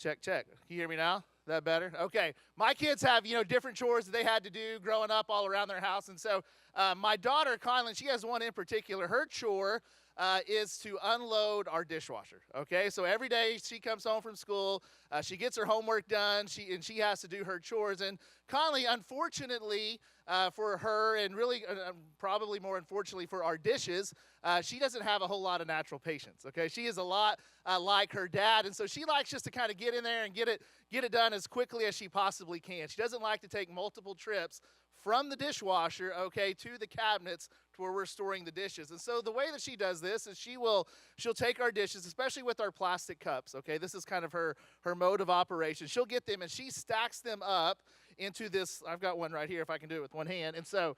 Check, check. Can you hear me now? Is that better? Okay. My kids have, different chores that they had to do growing up all around their house. And so my daughter, Conlon, she has one in particular. Her chore is to unload our dishwasher. Okay. So every day she comes home from school, she gets her homework done, she has to do her chores. And Conley, unfortunately for her, and really probably more unfortunately for our dishes, she doesn't have a whole lot of natural patience. Okay. She is a lot like her dad. And so she likes just to kind of get in there and get it done as quickly as she possibly can. She doesn't like to take multiple trips from the dishwasher, okay, to the cabinets to where we're storing the dishes. And so the way that she does this is she'll take our dishes, especially with our plastic cups, okay? This is kind of her mode of operation. She'll get them and she stacks them up into this. I've got one right here if I can do it with one hand. And so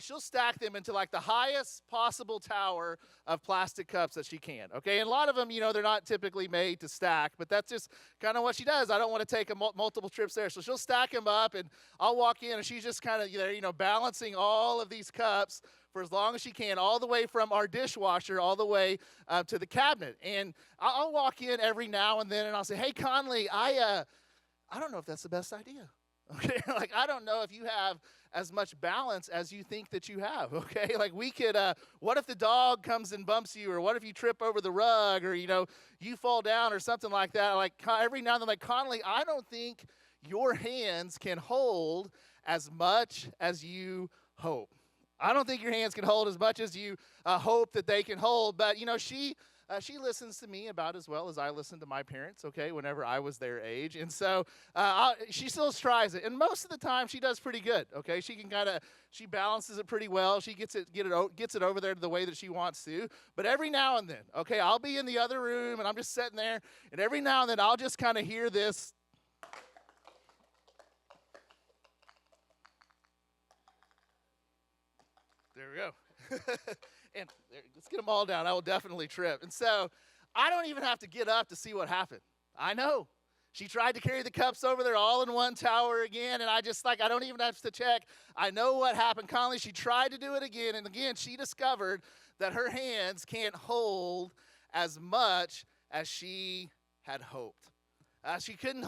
she'll stack them into like the highest possible tower of plastic cups that she can, okay? And a lot of them, they're not typically made to stack, but that's just kind of what she does. I don't want to take multiple trips there. So she'll stack them up, and I'll walk in, and she's just kind of, balancing all of these cups for as long as she can, all the way from our dishwasher all the way to the cabinet. And I'll walk in every now and then, and I'll say, hey, Conley, I don't know if that's the best idea. Okay, like I don't know if you have as much balance as you think that you have, okay? Like we could, what if the dog comes and bumps you, or what if you trip over the rug, or, you fall down or something like that? Like every now and then, like, Conley, I don't think your hands can hold as much as you hope. I don't think your hands can hold as much as you hope that they can hold. But, she listens to me about as well as I listened to my parents, okay, whenever I was their age. And so she still tries it. And most of the time she does pretty good, okay? She balances it pretty well. She gets it over there to the way that she wants to. But every now and then, okay, I'll be in the other room and I'm just sitting there. And every now and then I'll just kind of hear this. There we go. And let's get them all down. I will definitely trip. And so I don't even have to get up to see what happened. I know. She tried to carry the cups over there all in one tower again, and I don't even have to check. I know what happened. Conley, she tried to do it again, and again, she discovered that her hands can't hold as much as she had hoped. They couldn't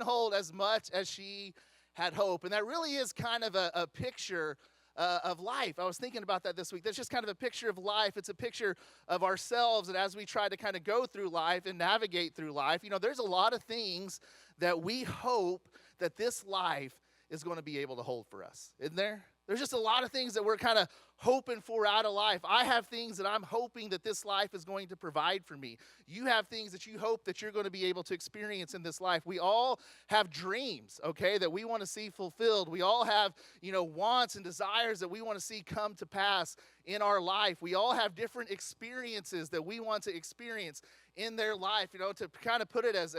hold as much as she had hoped. And that really is kind of a picture of life. I was thinking about that this week. That's just kind of a picture of life. It's a picture of ourselves, and as we try to kind of go through life and navigate through life, there's a lot of things that we hope that this life is going to be able to hold for us, isn't there? There's just a lot of things that we're kind of hoping for out of life. I have things that I'm hoping that this life is going to provide for me. You have things that you hope that you're going to be able to experience in this life. We all have dreams, okay, that we want to see fulfilled. We all have, wants and desires that we want to see come to pass in our life. We all have different experiences that we want to experience in their life. To kind of put it as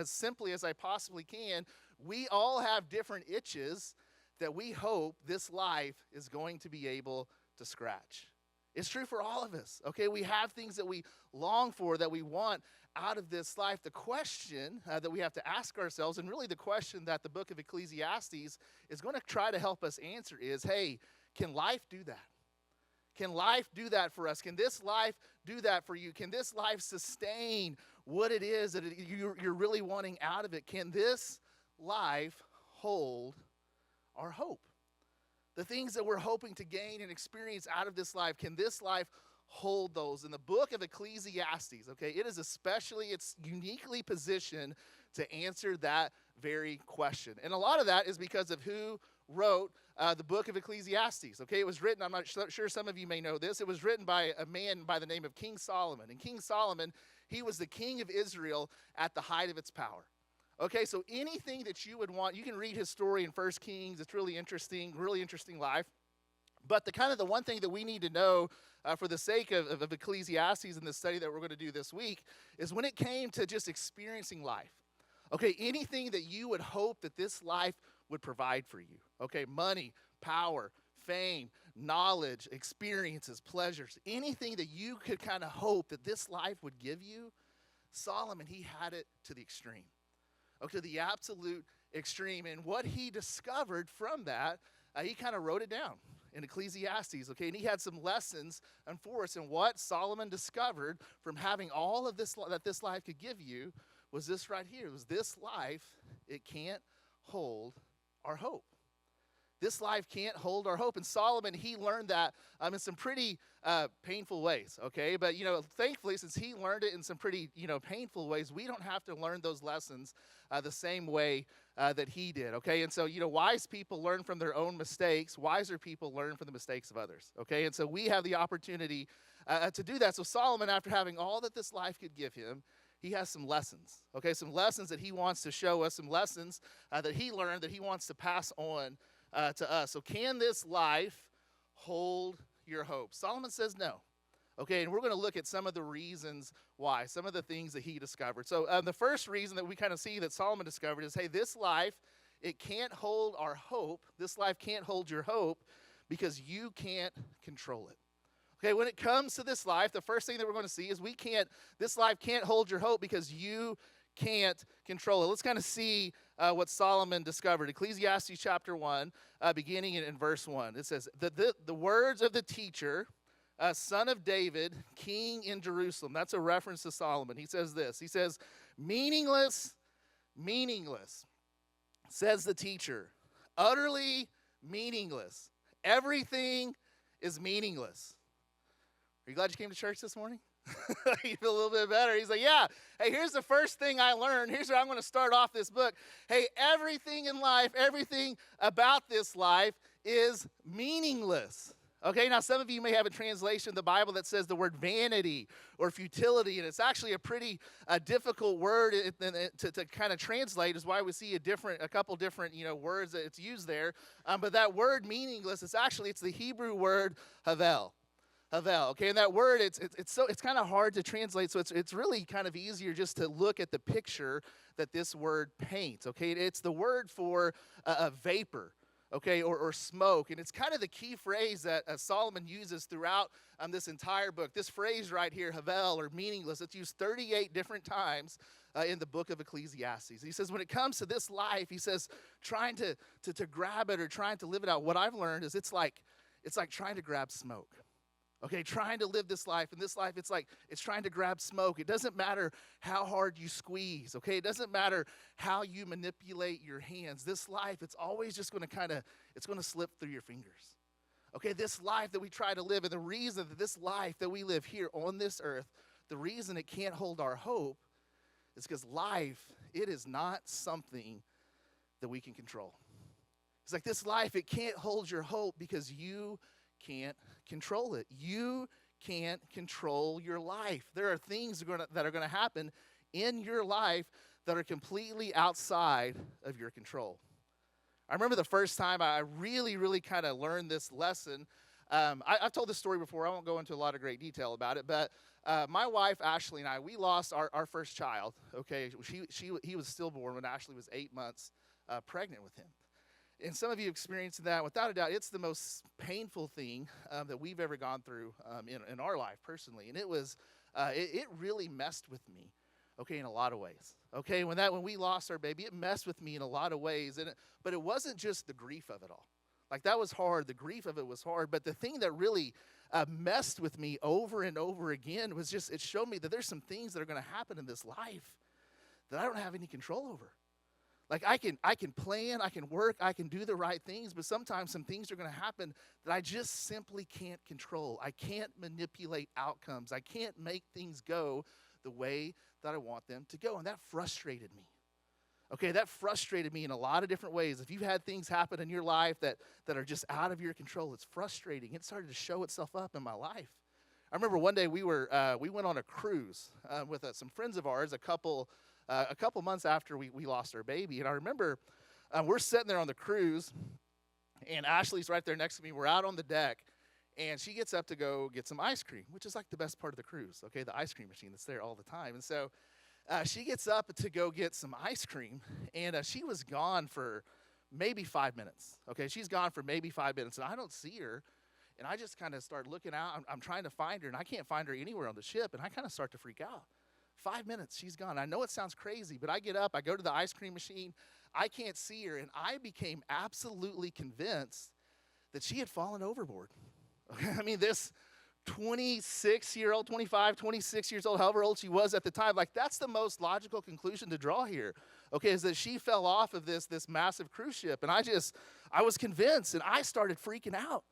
simply as I possibly can, we all have different itches that we hope this life is going to be able to scratch. It's true for all of us, okay? We have things that we long for, that we want out of this life. The question that we have to ask ourselves, and really the question that the book of Ecclesiastes is going to try to help us answer is, hey, can life do that? Can life do that for us? Can this life do that for you? Can this life sustain what it is that you're really wanting out of it? Can this life hold our hope? The things that we're hoping to gain and experience out of this life, can this life hold those? In the book of Ecclesiastes, okay, it's uniquely positioned to answer that very question. And a lot of that is because of who wrote the book of Ecclesiastes, okay? It was written, I'm not sure some of you may know this, it was written by a man by the name of King Solomon. And King Solomon, he was the king of Israel at the height of its power. Okay, so anything that you would want, you can read his story in 1 Kings. It's really interesting life. But the one thing that we need to know for the sake of Ecclesiastes in the study that we're going to do this week is when it came to just experiencing life. Okay, anything that you would hope that this life would provide for you. Okay, money, power, fame, knowledge, experiences, pleasures, anything that you could kind of hope that this life would give you, Solomon, he had it to the extreme. Okay, the absolute extreme. And what he discovered from that, he kind of wrote it down in Ecclesiastes, okay? And he had some lessons for us. And what Solomon discovered from having all of this that this life could give you was this right here. It was this life, it can't hold our hope. This life can't hold our hope. And Solomon, he learned that in some pretty painful ways, okay? But, thankfully, since he learned it in some pretty, painful ways, we don't have to learn those lessons the same way that he did, okay? And so, wise people learn from their own mistakes. Wiser people learn from the mistakes of others, okay? And so we have the opportunity to do that. So Solomon, after having all that this life could give him, he has some lessons, okay? Some lessons that he wants to show us, some lessons that he learned that he wants to pass on to us. So can this life hold your hope? Solomon says no. Okay, and we're going to look at some of the reasons why, some of the things that he discovered. So the first reason that we kind of see that Solomon discovered is, hey, this life, it can't hold our hope. This life can't hold your hope because you can't control it. Okay, when it comes to this life, the first thing that we're going to see is this life can't hold your hope because you can't control it. Let's kind of see what Solomon discovered. Ecclesiastes chapter 1, beginning in verse 1. It says, the words of the teacher, son of David, king in Jerusalem. That's a reference to Solomon. He says this. He says, meaningless, says the teacher, utterly meaningless. Everything is meaningless. Are you glad you came to church this morning? You feel a little bit better. He's like, yeah, hey, here's the first thing I learned. Here's where I'm going to start off this book. Hey, everything in life, everything about this life is meaningless. Okay, now some of you may have a translation of the Bible that says the word vanity or futility, and it's actually a pretty difficult word to kind of translate, is why we see a couple different words that it's used there. But that word meaningless, it's the Hebrew word havel. Okay, and that word, it's kind of hard to translate, so it's really kind of easier just to look at the picture that this word paints. Okay, it's the word for a vapor, okay, or smoke, and it's kind of the key phrase that Solomon uses throughout this entire book. This phrase right here, havel, or meaningless, it's used 38 different times in the book of Ecclesiastes. He says when it comes to this life, he says trying to grab it or trying to live it out, what I've learned is it's like trying to grab smoke. Okay, trying to live this life. In this life, it's trying to grab smoke. It doesn't matter how hard you squeeze, okay? It doesn't matter how you manipulate your hands. This life, it's always just going to it's going to slip through your fingers. Okay, this life that we try to live, and the reason that this life that we live here on this earth, the reason it can't hold our hope is because life, it is not something that we can control. It's like this life, it can't hold your hope because you can't control it. You can't control your life. There are things that are going to happen in your life that are completely outside of your control. I remember the first time I really, really kind of learned this lesson. I've told this story before. I won't go into a lot of great detail about it, but my wife, Ashley, and I, we lost our first child. Okay, he was stillborn when Ashley was 8 months pregnant with him. And some of you experienced that. Without a doubt, it's the most painful thing that we've ever gone through in our life personally. And it really messed with me, okay, in a lot of ways. Okay, when we lost our baby, it messed with me in a lot of ways. But it wasn't just the grief of it all. Like, that was hard. The grief of it was hard. But the thing that really messed with me over and over again was just, it showed me that there's some things that are going to happen in this life that I don't have any control over. Like, I can plan, I can work, I can do the right things, but sometimes some things are going to happen that I just simply can't control. I can't manipulate outcomes. I can't make things go the way that I want them to go, and that frustrated me. Okay, that frustrated me in a lot of different ways. If you've had things happen in your life that are just out of your control, it's frustrating. It started to show itself up in my life. I remember one day we went on a cruise with some friends of ours, a couple months after we lost our baby. And I remember we're sitting there on the cruise, and Ashley's right there next to me. We're out on the deck, and she gets up to go get some ice cream, which is like the best part of the cruise, okay, the ice cream machine that's there all the time. And so she gets up to go get some ice cream, and she was gone for maybe 5 minutes, okay? She's gone for maybe 5 minutes, and I don't see her. And I just kind of start looking out. I'm trying to find her, and I can't find her anywhere on the ship, and I kind of start to freak out. 5 minutes, she's gone. I know it sounds crazy, but I get up, I go to the ice cream machine, I can't see her, and I became absolutely convinced that she had fallen overboard. I mean, this 26-year-old, 25, 26 years old, however old she was at the time. Like, that's the most logical conclusion to draw here, okay, is that she fell off of this massive cruise ship. And I was convinced, and I started freaking out.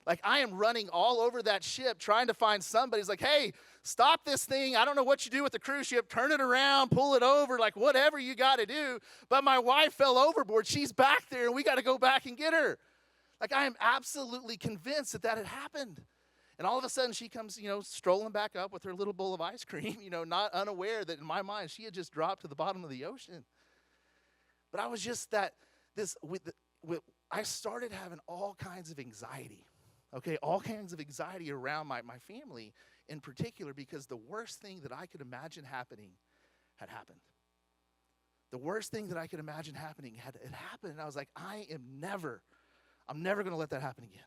Like, I am running all over that ship trying to find somebody. It's like, hey, stop this thing. I don't know what you do with the cruise ship. Turn it around, pull it over, like whatever you got to do. But my wife fell overboard. She's back there, and we got to go back and get her. Like, I am absolutely convinced that had happened. And all of a sudden, she comes, strolling back up with her little bowl of ice cream, not unaware that in my mind, she had just dropped to the bottom of the ocean. But I was just I started having all kinds of anxiety. Okay, all kinds of anxiety around my family in particular, because the worst thing that I could imagine happening had happened. The worst thing that I could imagine happening had happened. And I was like, I'm never going to let that happen again.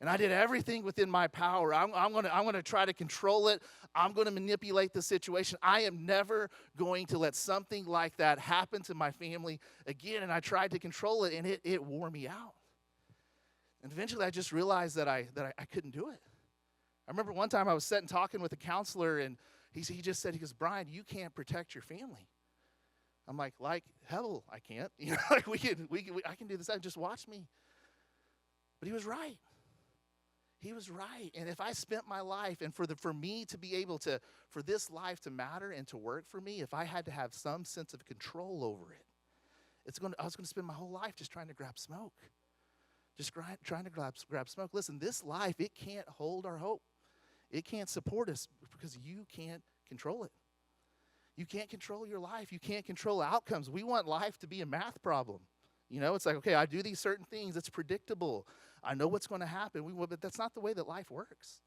And I did everything within my power. I'm going to try to control it. I'm going to manipulate the situation. I am never going to let something like that happen to my family again. And I tried to control it, and it wore me out. And eventually I just realized that I couldn't do it. I remember one time I was sitting talking with a counselor, and he just said, Bryan, you can't protect your family. I'm like hell, I can't. Like I can do this. Just watch me. But he was right. He was right. And if I spent my life, and for me to be able to, for this life to matter and to work for me, if I had to have some sense of control over it, I was going to spend my whole life just trying to grab smoke. Just trying to grab smoke. Listen, this life, it can't hold our hope. It can't support us because you can't control it. You can't control your life. You can't control outcomes. We want life to be a math problem. It's like, okay, I do these certain things. It's predictable. I know what's going to happen. But that's not the way that life works.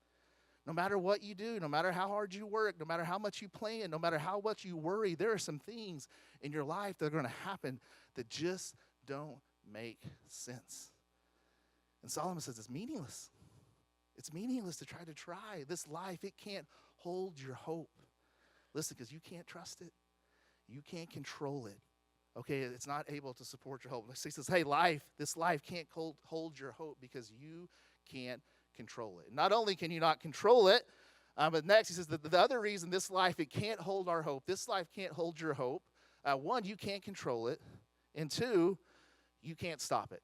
No matter what you do, no matter how hard you work, no matter how much you plan, no matter how much you worry, there are some things in your life that are going to happen that just don't make sense. And Solomon says it's meaningless. It's meaningless to try. This life, it can't hold your hope. Listen, because you can't trust it. You can't control it. Okay, it's not able to support your hope. He says, hey, this life can't hold your hope because you can't control it. Not only can you not control it, but next he says that the other reason this life, it can't hold our hope. This life can't hold your hope. One, you can't control it. And two, you can't stop it.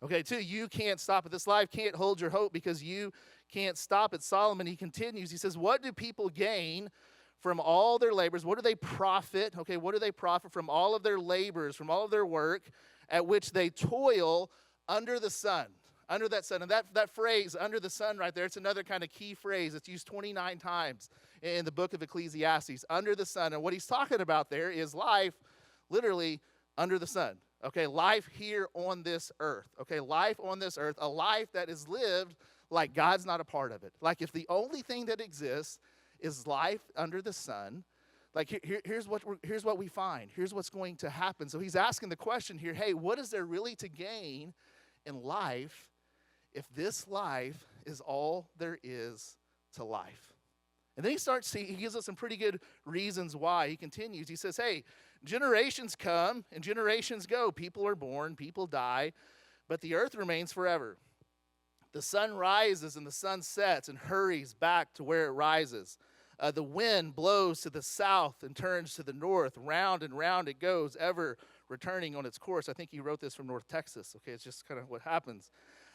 Okay, two, you can't stop it. This life can't hold your hope because you can't stop it. Solomon, he continues. He says, what do people gain from all their labors? What do they profit? Okay, what do they profit from all of their labors, from all of their work at which they toil under the sun? Under that sun. And that phrase, under the sun right there, it's another kind of key phrase. It's used 29 times in the book of Ecclesiastes, under the sun. And what he's talking about there is life literally under the sun. Okay, life here on this earth. Okay, life on this earth, a life that is lived like God's not a part of it. Like if the only thing that exists is life under the sun, like here's what we find. Here's what's going to happen. So he's asking the question here, hey, what is there really to gain in life if this life is all there is to life? And then he gives us some pretty good reasons why. He continues. He says, hey, generations come and generations go. People are born, people die, but the earth remains forever. The sun rises and the sun sets and hurries back to where it rises. The wind blows to the south and turns to the north. Round and round it goes, ever returning on its course. I think he wrote this from North Texas. Okay, it's just kind of what happens.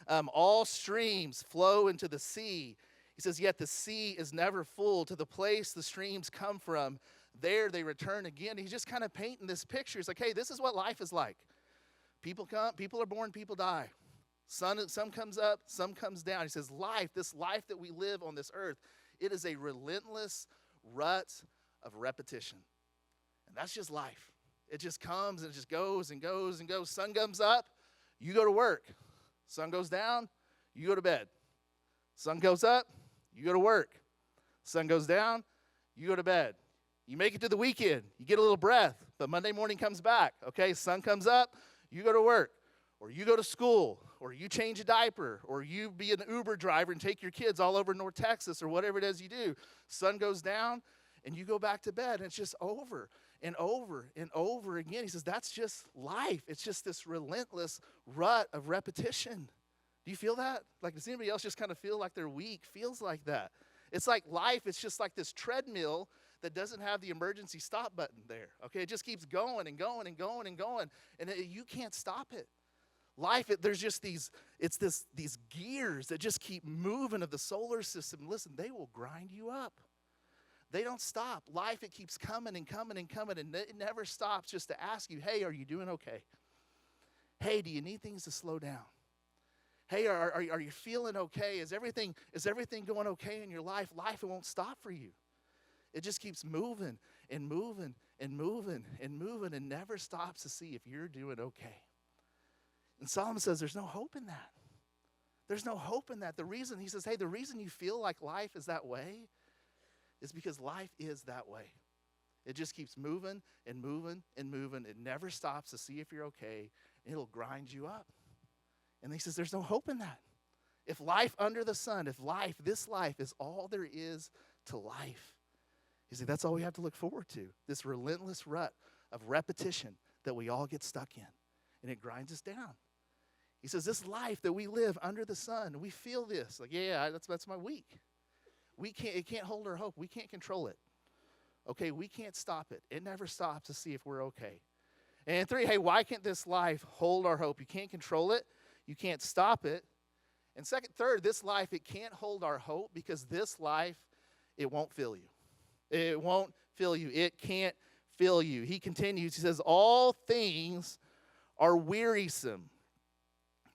All streams flow into the sea. He says, yet the sea is never full. To the place the streams come from, there they return again. He's just kind of painting this picture. He's like, hey, this is what life is like. People are born, people die. Some comes up, some comes down. He says, this life that we live on this earth, it is a relentless rut of repetition. And that's just life. It just comes and it just goes and goes and goes. Sun comes up, you go to work. Sun goes down, you go to bed. Sun goes up, you go to work. Sun goes down, you go to bed. You make it to the weekend, you get a little breath, but Monday morning comes back. Okay, sun comes up, you go to work, or you go to school, or you change a diaper, or you be an Uber driver and take your kids all over North Texas, or whatever it is you do. Sun goes down, and you go back to bed, and it's just over and over and over again. He says, that's just life. It's just this relentless rut of repetition. Do you feel that? Like, does anybody else just kind of feel like they're weak? Feels like that. It's like life, it's just like this treadmill that doesn't have the emergency stop button there. Okay, it just keeps going and going and going and going, and you can't stop it. Life, there's just these gears that just keep moving of the solar system. Listen, they will grind you up. They don't stop. Life, it keeps coming and coming and coming, and it never stops just to ask you, hey, are you doing okay? Hey, do you need things to slow down? Hey, are you feeling okay? Is everything going okay in your life? Life, it won't stop for you. It just keeps moving and moving and moving and moving and never stops to see if you're doing okay. And Solomon says there's no hope in that. There's no hope in that. The reason, he says, hey, the reason you feel like life is that way is because life is that way. It just keeps moving and moving and moving. It never stops to see if you're okay. It'll grind you up. And he says there's no hope in that. If life under the sun, this life is all there is to life, he said that's all we have to look forward to, this relentless rut of repetition that we all get stuck in, and it grinds us down. He says this life that we live under the sun, we feel this, like, yeah, that's my week. It can't hold our hope. We can't control it. Okay, we can't stop it. It never stops to see if we're okay. And 3, hey, why can't this life hold our hope? You can't control it. You can't stop it. And third, this life, it can't hold our hope because this life, it won't fill you. It won't fill you. It can't fill you. He continues, he says, all things are wearisome,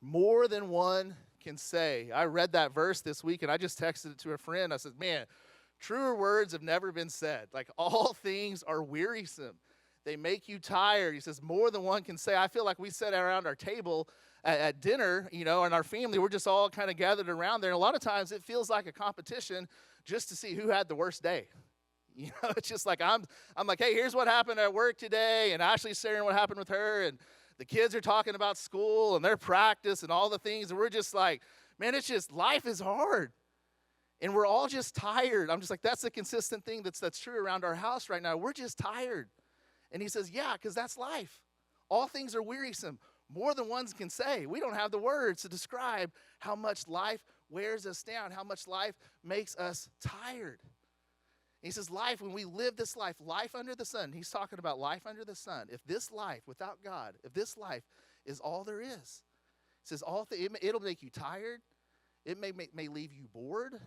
more than one can say. I read that verse this week, and I just texted it to a friend. I said, man, truer words have never been said. Like, all things are wearisome. They make you tired. He says, more than one can say. I feel like we sat around our table at dinner, and our family, we're just all kind of gathered around there. And a lot of times it feels like a competition just to see who had the worst day. It's just like I'm like, hey, here's what happened at work today, and Ashley's sharing what happened with her, and the kids are talking about school and their practice and all the things, and we're just like, man, it's just, life is hard. And we're all just tired. I'm just like, that's a consistent thing that's true around our house right now. We're just tired. And he says, yeah, because that's life. All things are wearisome. More than one can say. We don't have the words to describe how much life wears us down, how much life makes us tired. And he says life, when we live this life under the sun, he's talking about life under the sun. If this life without God, if this life is all there is, he says it'll make you tired. It may leave you bored.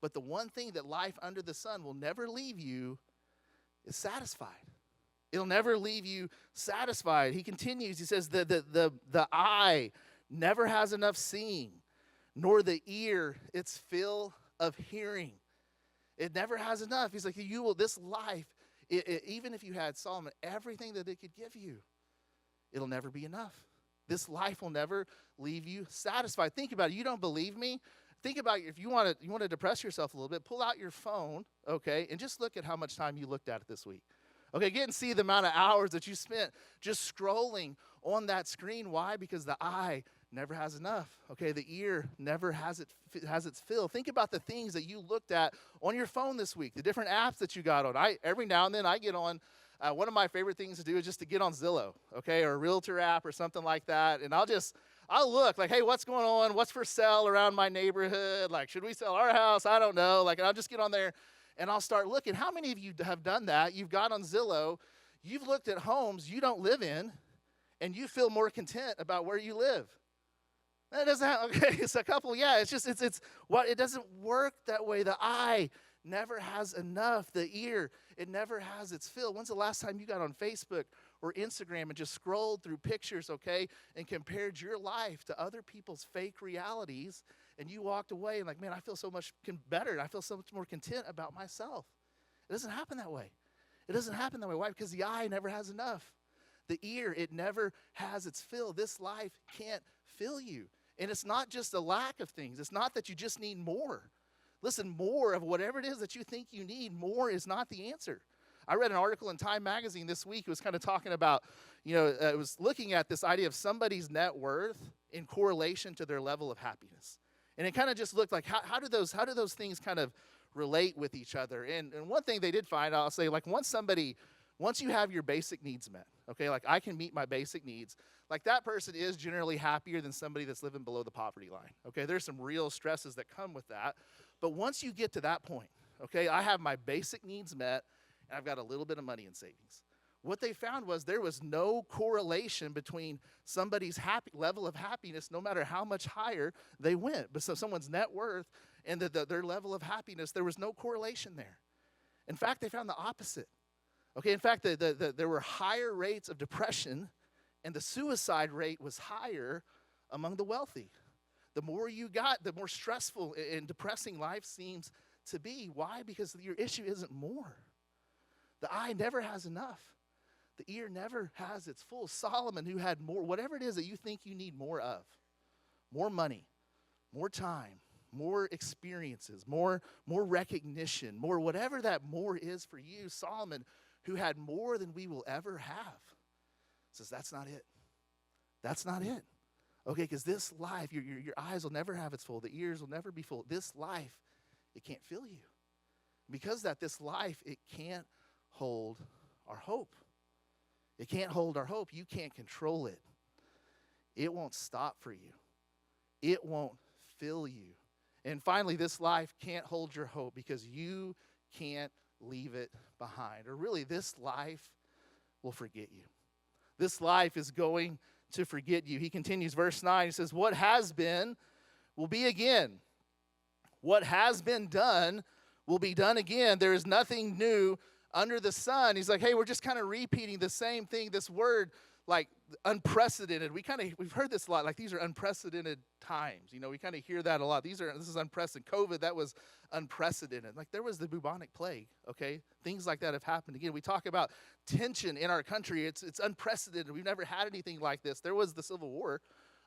But the one thing that life under the sun will never leave you is satisfied. It'll never leave you satisfied. He continues, he says, the eye never has enough seeing, nor the ear its fill of hearing. It never has enough. He's like, this life, even if you had Solomon, everything that it could give you, it'll never be enough. This life will never leave you satisfied. Think about it. You don't believe me? Think about if you want to depress yourself a little bit, pull out your phone, okay, and just look at how much time you looked at it this week. Okay, get and see the amount of hours that you spent just scrolling on that screen. Why? Because the eye never has enough. Okay, the ear never has its fill. Think about the things that you looked at on your phone this week, the different apps that you got on. Every now and then I get on, one of my favorite things to do is just to get on Zillow, okay, or a realtor app or something like that, and I'll look like, hey, what's going on? What's for sale around my neighborhood? Like, should we sell our house? I don't know. Like, and I'll just get on there and I'll start looking. How many of you have done that? You've got on Zillow, you've looked at homes you don't live in, and you feel more content about where you live. That doesn't have, okay, it's a couple, yeah, it doesn't work that way. The eye never has enough. The ear, it never has its fill. When's the last time you got on Facebook or Instagram and just scrolled through pictures, okay, and compared your life to other people's fake realities, and you walked away and like, man, I feel so much better. I feel so much more content about myself. It doesn't happen that way. It doesn't happen that way. Why? Because the eye never has enough. The ear, it never has its fill. This life can't fill you. And it's not just a lack of things. It's not that you just need more. Listen, more of whatever it is that you think you need, more is not the answer. I read an article in Time Magazine this week. It was kind of talking about, it was looking at this idea of somebody's net worth in correlation to their level of happiness. And it kind of just looked like, how do those things kind of relate with each other? And one thing they did find, I'll say, like once somebody once you have your basic needs met, okay, like I can meet my basic needs, like that person is generally happier than somebody that's living below the poverty line, okay? There's some real stresses that come with that. But once you get to that point, okay, I have my basic needs met, and I've got a little bit of money in savings. What they found was there was no correlation between somebody's level of happiness, no matter how much higher they went. But so someone's net worth and their level of happiness, there was no correlation there. In fact, they found the opposite. Okay, in fact, there were higher rates of depression, and the suicide rate was higher among the wealthy. The more you got, the more stressful and depressing life seems to be. Why? Because your issue isn't more. The eye never has enough. The ear never has its full. Solomon, who had more, whatever it is that you think you need more of, more money, more time, more experiences, more recognition, more whatever that more is for you, Solomon, who had more than we will ever have, says that's not it. That's not it. Okay, because this life, your eyes will never have its full. The ears will never be full. This life, it can't fill you. Because that this life, it can't hold our hope. It can't hold our hope. You can't control it. It won't stop for you. It won't fill you. And finally, this life can't hold your hope because you can't leave it behind. Or really, this life will forget you. This life is going to forget you. He continues, verse 9, he says, what has been will be again. What has been done will be done again. There is nothing new under the sun. He's like, hey, we're just kind of repeating the same thing. This word, like unprecedented. We've heard this a lot. Like these are unprecedented times. You know, we kind of hear that a lot. This is unprecedented. COVID, that was unprecedented. Like there was the bubonic plague. Okay, things like that have happened again. We talk about tension in our country. It's unprecedented. We've never had anything like this. There was the Civil War.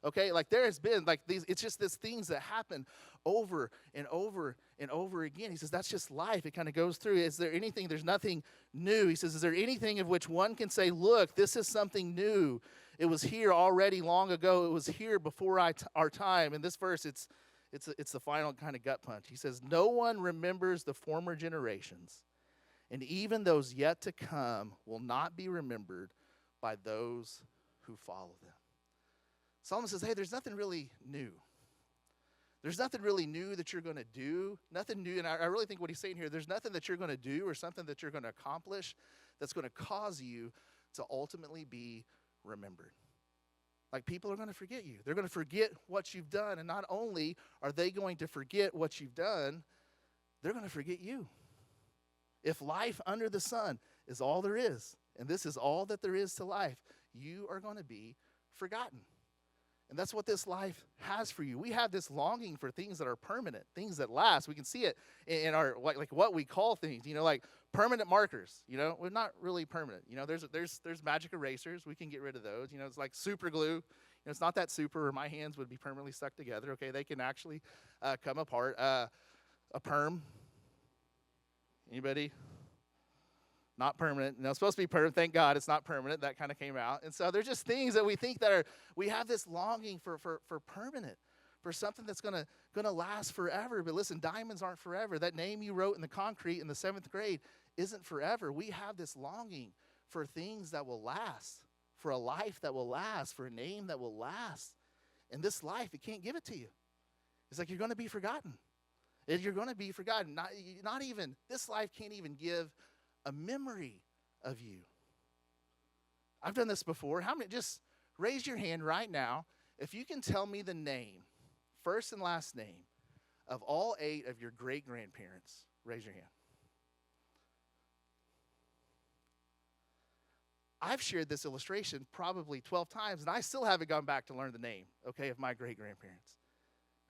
Okay, like there has been like these, it's just these things that happen over and over and over again. He says, that's just life. It kind of goes through. Is there anything, there's nothing new. He says, is there anything of which one can say, look, this is something new. It was here already long ago. It was here before our time. In this verse, it's the final kind of gut punch. He says, no one remembers the former generations, and even those yet to come will not be remembered by those who follow them. Solomon says, hey, there's nothing really new. There's nothing really new that you're going to do. Nothing new. And I really think what he's saying here, there's nothing that you're going to do or something that you're going to accomplish that's going to cause you to ultimately be remembered. Like people are going to forget you. They're going to forget what you've done. And not only are they going to forget what you've done, they're going to forget you. If life under the sun is all there is, and this is all that there is to life, you are going to be forgotten. And that's what this life has for you. We have this longing for things that are permanent, things that last. We can see it in our, like what we call things, you know, like permanent markers. You know, we're not really permanent. You know, there's magic erasers. We can get rid of those. You know, it's like super glue. You know, it's not that super, or my hands would be permanently stuck together. Okay, they can actually come apart. A perm. Anybody? Not permanent. No, it's supposed to be permanent. Thank God it's not permanent. That kind of came out. And so there's just things that we think that we have this longing for permanent, for something that's gonna last forever. But listen, diamonds aren't forever. That name you wrote in the concrete in the 7th grade isn't forever. We have this longing for things that will last, for a life that will last, for a name that will last. And this life, it can't give it to you. It's like you're going to be forgotten. You're going to be forgotten. Not even, this life can't even give a memory of you. I've done this before. How many, just raise your hand right now if you can tell me the name, first and last name, of all 8 of your great-grandparents. Raise your hand. I've shared this illustration probably 12 times, and I still haven't gone back to learn the name, okay, of my great-grandparents.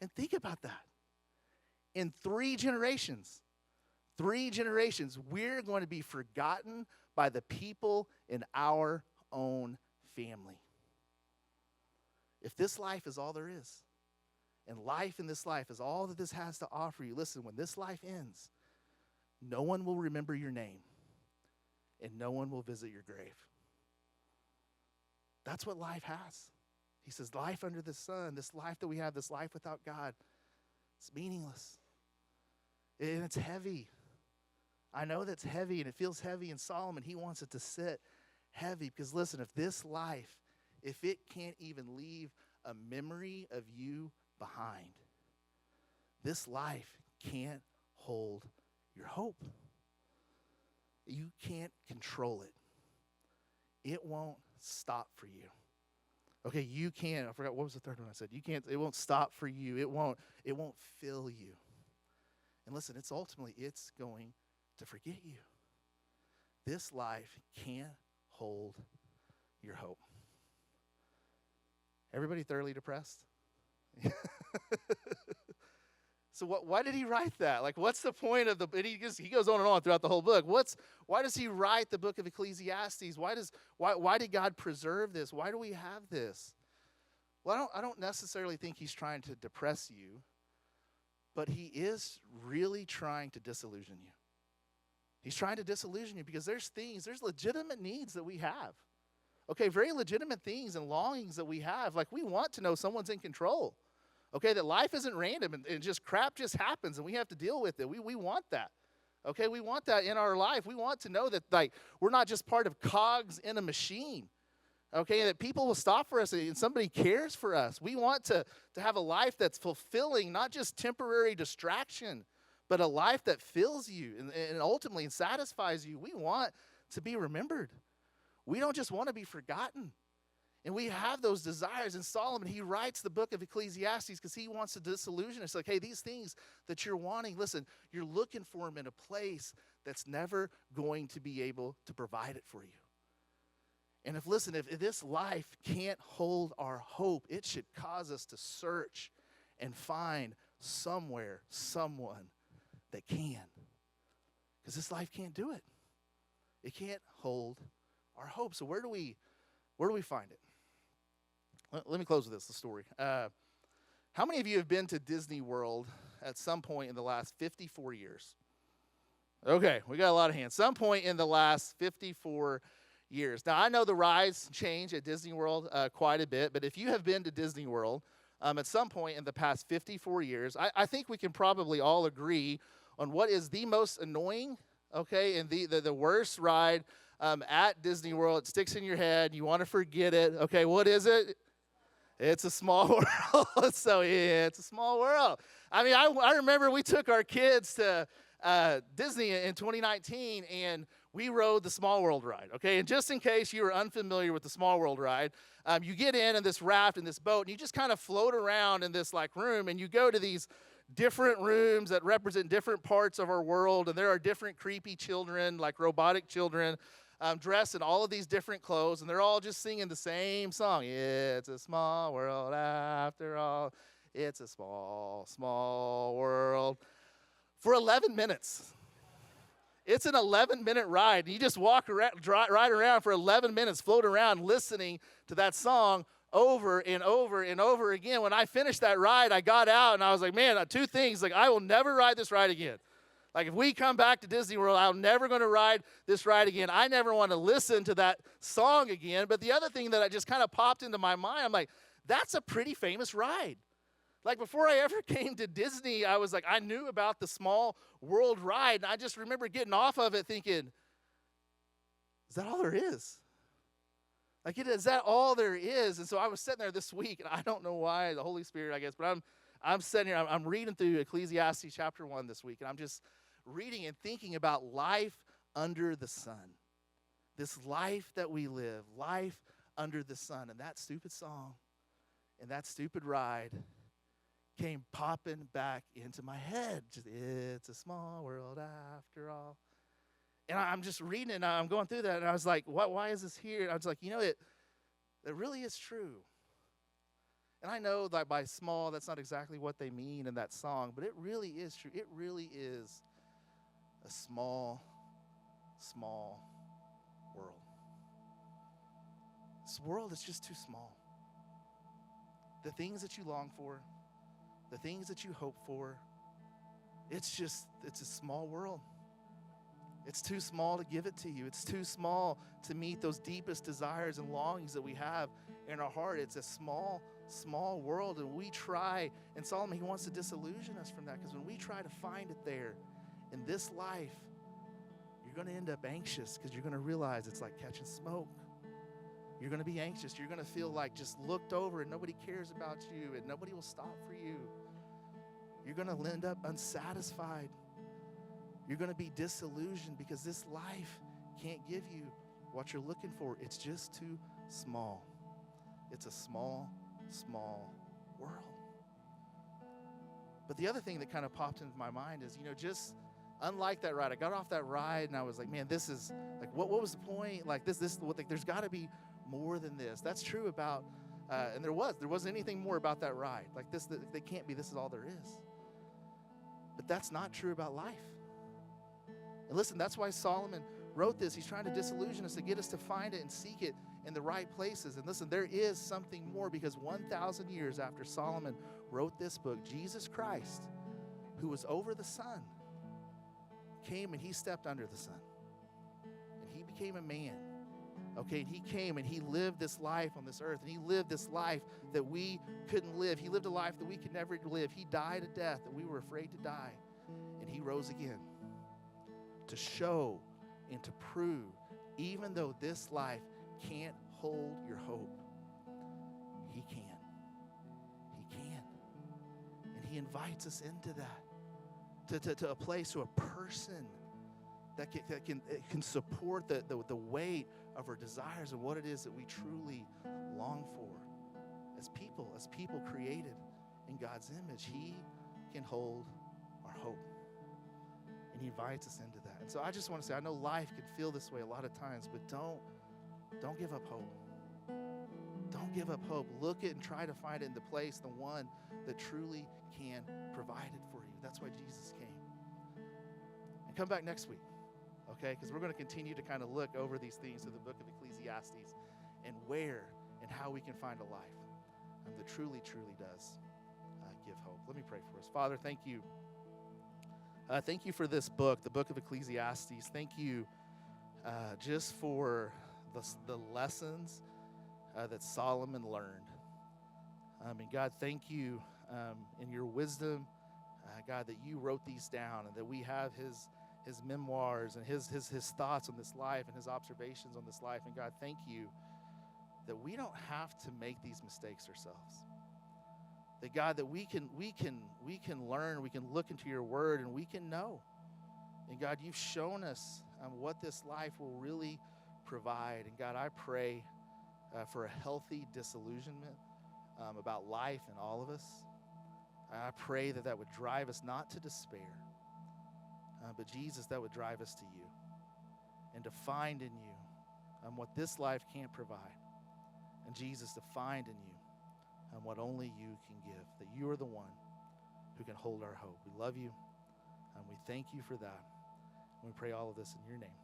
And think about that. In 3 generations, we're going to be forgotten by the people in our own family. If this life is all there is, and life in this life is all that this has to offer you, listen, when this life ends, no one will remember your name, and no one will visit your grave. That's what life has. He says, life under the sun, this life that we have, this life without God, it's meaningless. And it's heavy. I know that's heavy and it feels heavy, and Solomon, he wants it to sit heavy because listen, if this life, if it can't even leave a memory of you behind, this life can't hold your hope. You can't control it. It won't stop for you. Okay, you can't. I forgot, what was the third one I said? You can't, it won't stop for you. It won't fill you. And listen, it's going to forget you. This life can't hold your hope. Everybody thoroughly depressed? So why did he write that? Like, what's the point of and he goes on and on throughout the whole book. Why does he write the book of Ecclesiastes? Why did God preserve this? Why do we have this? Well, I don't necessarily think he's trying to depress you, but he is really trying to disillusion you. He's trying to disillusion you because there's legitimate needs that we have. Okay, very legitimate things and longings that we have. Like, we want to know someone's in control. Okay, that life isn't random and just crap just happens and we have to deal with it. We want that. Okay, we want that in our life. We want to know that, like, we're not just part of cogs in a machine. Okay, that people will stop for us and somebody cares for us. We want to have a life that's fulfilling, not just temporary distraction, but a life that fills you and ultimately satisfies you. We want to be remembered. We don't just want to be forgotten. And we have those desires. And Solomon, he writes the book of Ecclesiastes because he wants to disillusion us. Like, hey, these things that you're wanting, listen, you're looking for them in a place that's never going to be able to provide it for you. And if this life can't hold our hope, it should cause us to search and find somewhere, someone that can. Because this life can't do it. It can't hold our hope. So where do we find it? Let me close with this, the story. How many of you have been to Disney World at some point in the last 54 years? Okay, we got a lot of hands. Some point in the last 54 years. Now, I know the rides change at Disney World quite a bit, but if you have been to Disney World at some point in the past 54 years, I think we can probably all agree on what is the most annoying, okay, and the worst ride at Disney World. It sticks in your head. You want to forget it. Okay, what is it? It's a small world. So, yeah, it's a small world. I mean, I remember we took our kids to Disney in 2019, and we rode the Small World ride, okay? And just in case you were unfamiliar with the Small World ride, you get in this raft in this boat, and you just kind of float around in this, like, room, and you go to these different rooms that represent different parts of our world, and there are different creepy children, like robotic children, dressed in all of these different clothes, and they're all just singing the same song. It's a small world after all. It's a small, small world. For 11 minutes. It's an 11-minute ride. And you just walk around, ride around for 11 minutes, float around, listening to that song over and over and over again. When I finished that ride, I got out, and I was like, man, two things. Like, I will never ride this ride again. Like, if we come back to Disney World, I'm never going to ride this ride again. I never want to listen to that song again. But the other thing that I just kind of popped into my mind, I'm like, that's a pretty famous ride. Like, before I ever came to Disney, I was like, I knew about the Small World ride. And I just remember getting off of it thinking, is that all there is? Like, is that all there is? And so I was sitting there this week, and I don't know why, the Holy Spirit, I guess, but I'm sitting here, I'm reading through Ecclesiastes chapter 1 this week, and I'm just reading and thinking about life under the sun. This life that we live, life under the sun. And that stupid song and that stupid ride came popping back into my head. Just, it's a small world after all. And I'm just reading it, and I'm going through that, and I was like, why is this here? And I was like, it really is true. And I know that by small, that's not exactly what they mean in that song, but it really is true. It really is a small, small world. This world is just too small. The things that you long for, the things that you hope for, it's a small world. It's too small to give it to you. It's too small to meet those deepest desires and longings that we have in our heart. It's a small, small world, and we try, and Solomon, he wants to disillusion us from that, because when we try to find it there in this life, you're going to end up anxious because you're going to realize it's like catching smoke. You're going to be anxious. You're going to feel like just looked over and nobody cares about you and nobody will stop for you. You're going to end up unsatisfied. You're going to be disillusioned because this life can't give you what you're looking for. It's just too small. It's a small, small world. But the other thing that kind of popped into my mind is, just unlike that ride, I got off that ride and I was like, man, this is like, what was the point? Like there's got to be more than this. That's true about, and there wasn't anything more about that ride. Like they can't be, this is all there is. But that's not true about life. And listen, that's why Solomon wrote this. He's trying to disillusion us, to get us to find it and seek it in the right places. And listen, there is something more, because 1,000 years after Solomon wrote this book, Jesus Christ, who was over the sun, came and he stepped under the sun. And he became a man. Okay, and he came and he lived this life on this earth, and he lived this life that we couldn't live. He lived a life that we could never live. He died a death that we were afraid to die, and he rose again to show and to prove, even though this life can't hold your hope, he can. He can. And he invites us into that, to a place, to a person that can support the weight of our desires and what it is that we truly long for. As people created in God's image, he can hold our hope. And he invites us into that. And so I just want to say, I know life can feel this way a lot of times, but don't give up hope. Don't give up hope. Look at and try to find it in the place, the one that truly can provide it for you. That's why Jesus came. And come back next week, okay? Because we're going to continue to kind of look over these things through the book of Ecclesiastes and where and how we can find a life that truly, truly does give hope. Let me pray for us. Father, thank you. Thank you for this book, the book of Ecclesiastes. Thank you just for the lessons that Solomon learned. And God, thank you in your wisdom, God, that you wrote these down and that we have his memoirs and his thoughts on this life and his observations on this life. And God, thank you that we don't have to make these mistakes ourselves. That God, that we can learn, we can look into your word, and we can know. And God, you've shown us what this life will really provide. And God, I pray for a healthy disillusionment about life in all of us. I pray that would drive us not to despair, but Jesus, that would drive us to you and to find in you what this life can't provide. And Jesus, to find in you what only you can give, that you are the one who can hold our hope. We love you, and we thank you for that. And we pray all of this in your name.